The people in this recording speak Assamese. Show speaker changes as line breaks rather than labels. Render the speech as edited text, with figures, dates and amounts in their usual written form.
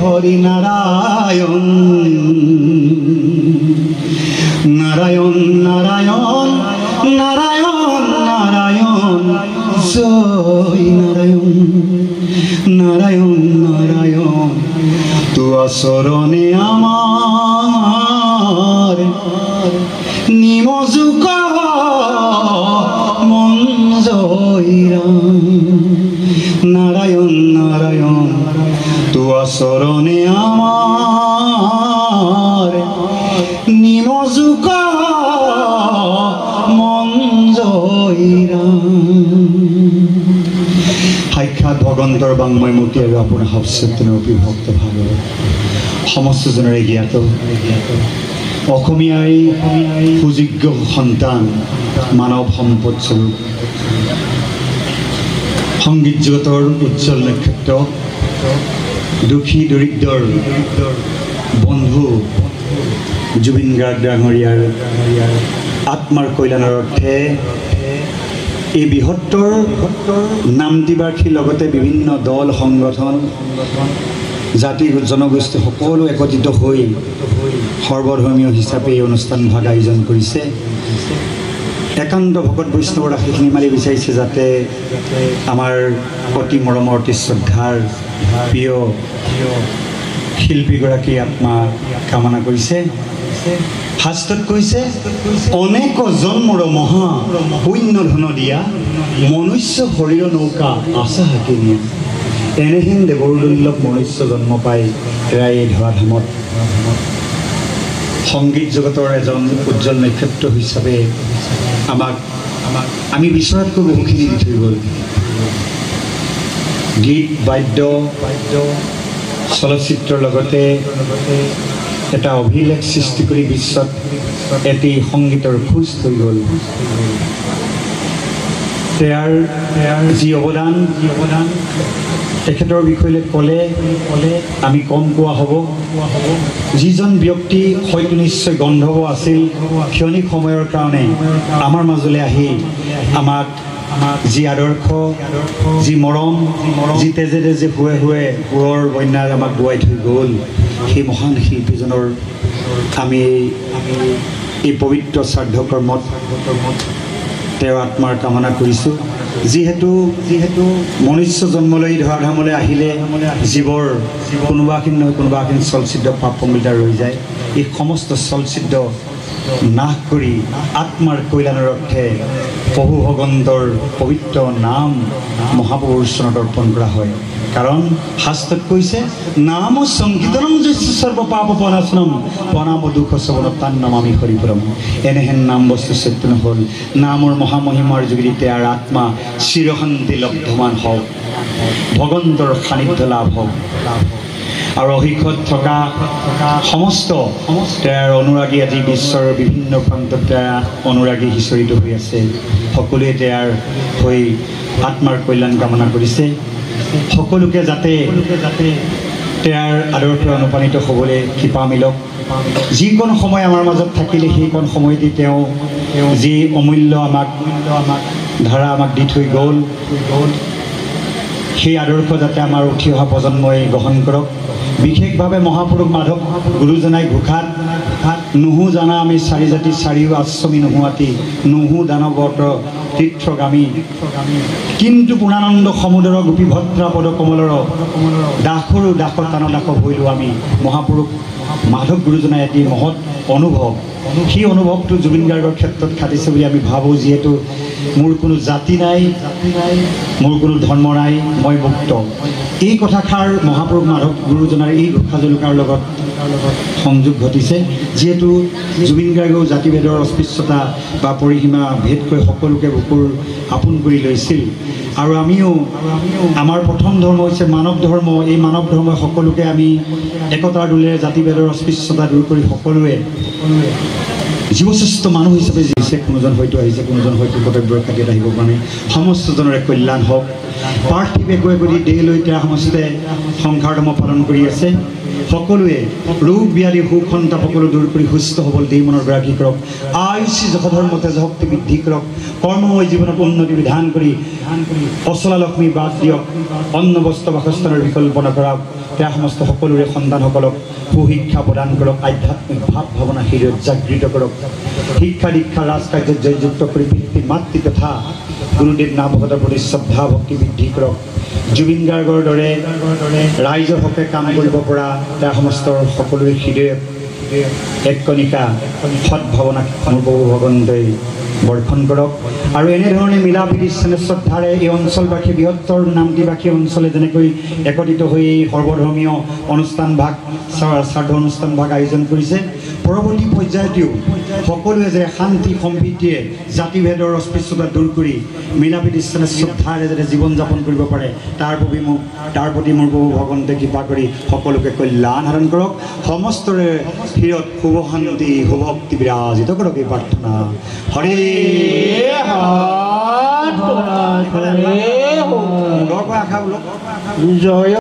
হরি নারায়ণ নারায়ণ নারায়ণ নারায়ণ নারায়ণ জয় নারায়ণ নারায়ণ নারায়ণ তুয়া শরণে আমার নিমজুক মন জয়রাম নারায়ণ নারায়ণ তুয়া শরণে আমার নিমজুক মন জয়রাম। সাক্ষাৎ ভগৱন্তৰ বাংময় মূৰ্তি আৰু আপোনাৰ সবচেতনৰ ভক্ত ভাগৱত সমস্তজনৰে জ্ঞাত অসমীয়াই সুযোগ্য সন্তান মানৱ সম্পদ স্বৰূপ সংগীত জগতৰ উজ্জ্বল নক্ষত্ৰ দুখী দৰিদ্ৰৰ বন্ধু জুবিন গাৰ্গ ডাঙৰীয়াৰ আত্মাৰ কল্যাণৰ অৰ্থে এই বৃহত্তৰ নাম দিবাৰ্থীৰ লগতে বিভিন্ন দল সংগঠন জাতি জনগোষ্ঠী সকলো একত্ৰিত হৈ সৰ্বধৰ্মীয় হিচাপে এই অনুষ্ঠান ভাগ আয়োজন কৰিছে। একান্ত ভকত বৈষ্ণৱৰ আশীখিনি মাৰি বিচাৰিছে যাতে আমাৰ অতি মৰমৰ অতি শ্ৰদ্ধাৰ প্ৰিয় শিল্পীগৰাকীৰ আত্মা কামনা কৰিছে। শাস্ত্ৰত কৈছে অনেক জন্মৰ মহা পুণ্য ধন দিয়া মনুষ্য শৰীৰ নৌকা আশা হাকি নিয়া এনেহেন দেৱৰ দুৰ্লভ মনুষ্য জন্ম পাই ৰায় এই ধৰাধামত সংগীত জগতৰ এজন উজ্জ্বল নক্ষত্ৰ হিচাপে আমি বিচৰাতকৈ বহুখিনি দি থৈ গ'ল। গীত বাদ্য চলচ্চিত্ৰৰ লগতে এটা অভিলেখ সৃষ্টি কৰি বিশ্বত এটি সংগীতৰ খোজ থৈ গ'ল। তেওঁৰ যি অৱদান তেখেতৰ বিষয়লৈ ক'লে আমি কম কোৱা হ'ব। যিজন ব্যক্তি হয়তো নিশ্চয় গন্ধৰ্ব আছিল ক্ষণিক সময়ৰ কাৰণে আমাৰ মাজলৈ আহি আমাক যি আদৰ্শ যি মৰম যি তেজে তেজে শুৱে শুৱে সুৰৰ বন্যাৰ আমাক বোৱাই থৈ গ'ল সেই মহান শিল্পীজনৰ আমি এই পবিত্ৰ শ্ৰাদ্ধ কৰ্মত তেওঁৰ আত্মাৰ কামনা কৰিছোঁ। যিহেতু মনুষ্য জন্মলৈ ধৰাধামলৈ আহিলে জীৱৰ কোনোবাখিনি নহয় কোনোবাখিনি চলচিত্ৰ পাপ পমিতা ৰৈ যায়। এই সমস্ত চলচিত্ৰ নাশ কৰি আত্মাৰ কল্যাণৰ অৰ্থে প্ৰভু ভগৱন্তৰ পবিত্ৰ নাম মহাপ্ৰভুৰ চৰণত অৰ্পণ কৰা হয়। কাৰণ শাস্ত্ৰত কৈছে নাম সংকীৰ্তনম যস্য সৰ্ব পাপ পনাশনম প্ৰণাম দুখ শ্ৰৱণ তান নমামি হৰিপুৰম। এনেহেন নাম বস্তু চেতন হ'ল নামৰ মহামহিমাৰ যোগেদি তেওঁৰ আত্মা চিৰশান্তি লব্ধমান হওক ভগৱন্তৰ সান্নিধ্য লাভ হওক আৰু অহিষত থকা সমস্ত তেওঁৰ অনুৰাগী আজি বিশ্বৰ বিভিন্ন প্ৰান্তত তেওঁৰ অনুৰাগী সিঁচৰিত হৈ আছে। সকলোৱে তেওঁৰ হৈ আত্মাৰ কল্যাণ কামনা কৰিছে। সকলোকে যাতে তেওঁৰ আদৰ্শে অনুপ্ৰাণিত হ'বলৈ কৃপা মিলক। যিকোনো সময় আমাৰ মাজত থাকিলে সেইকণ সময়তে তেওঁ যি অমূল্য আমাক ধাৰা আমাক দি থৈ গ'ল সেই আদৰ্শ যাতে আমাৰ উঠি অহা প্ৰজন্মই গ্ৰহণ কৰক। বিশেষভাৱে মহাপুৰুষ মাধৱ গুৰুজনাই ঘোষাত নুহু জানা আমি চাৰি জাতি চাৰিও আশ্ৰমী নোহোৱাতি নুহু দানৱত তীৰ্থগামী কিন্তু পূৰ্ণানন্দ সমুদ্ৰৰ গোপী ভদ্ৰা পদ কমলৰ দাসৰো দাস টান দাস হৈলোঁ আমি। মহাপুৰুষ মাধৱ গুৰুজনাই এটি মহৎ অনুভৱ সেই অনুভৱটো জুবিন গাৰ্গৰ ক্ষেত্ৰত খাটিছে বুলি আমি ভাবোঁ। যিহেতু মোৰ কোনো জাতি নাই মোৰ কোনো ধৰ্ম নাই মই মুক্ত এই কথাষাৰ মহাপুৰুষ মাধৱ গুৰুজনাৰ এই ঘোষা জলুকাৰ লগত সংযোগ ঘটিছে। যিহেতু জুবিন গাৰ্গেও জাতিভেদৰ অস্পৃশ্যতা বা পৰিসীমা ভেদ কৰি সকলোকে বুকুৰ আপোন কৰি লৈছিল আৰু আমিও আমাৰ প্ৰথম ধৰ্ম হৈছে মানৱ ধৰ্ম। এই মানৱ ধৰ্মই সকলোকে আমি একতাৰ দোলেৰে জাতিভেদৰ অস্পৃশ্যতা দূৰ কৰি সকলোৱে জীৱশ্ৰেষ্ঠ মানুহ হিচাপে জীছে। কোনোজন হয়তো আহিছে কোনোজন হয়তো কৰ্তব্যৰ খাতিৰত আহিব পৰা নাই। সমস্তজনৰে কল্যাণ হওক। পাৰ্থিৱ একো একোটি দেহ লৈ তেওঁ সমস্তে সংসাৰ ধৰ্ম পালন কৰি আছে। সকলোৱে ৰোগ ব্যাধি সুখ সন্তাপ সকলো দূৰ কৰি সুস্থ সবল দেহ মনৰ গৰাকী কৰক আয়ুষ্য যশধৰ্ম তেজ শক্তি বৃদ্ধি কৰক কৰ্মময় জীৱনত উন্নতি বিধান কৰি অচলা লক্ষ্মী বাদ দিয়ক অন্ন বস্ত্ৰ বাসস্থানৰ বিকল্প নকৰক তেওঁ সমস্ত সকলোৰে সন্তানসকলক সুশিক্ষা প্ৰদান কৰক আধ্যাত্মিক ভাৱ ভাৱনা হৃদয়ত জাগৃত কৰক শিক্ষা দীক্ষা ৰাজকাৰ্যত জয়যুক্ত কৰি পিতৃ মাতৃ তথা গুৰুদেৱ নামভকতৰ প্ৰতি শ্ৰদ্ধা ভক্তি বৃদ্ধি কৰক জুবিন গাৰ্গৰ দৰে ৰাইজৰ হকে কাম কৰিব পৰা তেওঁ সমস্ত সকলোৰে হৃদয়ত এক কণিকা সদ্ভাৱনা মোৰ ভগৱন্তই বৰ্ষণ কৰক আৰু এনেধৰণে মিলাপ্ৰীতি শ্ৰদ্ধাৰে এই অঞ্চলবাসী বৃহত্তৰ নামটিবাসী অঞ্চলে যেনেকৈ একত্ৰিত হৈ সৰ্বধৰ্মীয় অনুষ্ঠান ভাগ শ্ৰাদ্ধ অনুষ্ঠান ভাগ আয়োজন কৰিছে পৰৱৰ্তী পৰ্যায়তেও সকলোৱে যে শান্তি সম্প্ৰীতিয়ে জাতিভেদৰ অস্পৃশ্যতা দূৰ কৰি মিলাপ্ৰীতি শ্ৰদ্ধাৰে যাতে জীৱন যাপন কৰিব পাৰে তাৰ প্ৰতি মোৰ বহু ভগৱন্তই কৃপা কৰি সকলোকে কল্যাণ সাধন কৰক সমস্তৰে হৃদয়ত শুভ শান্তি শুভ ভক্তি বিৰাজিত কৰক এই প্ৰাৰ্থনা হৰে জয়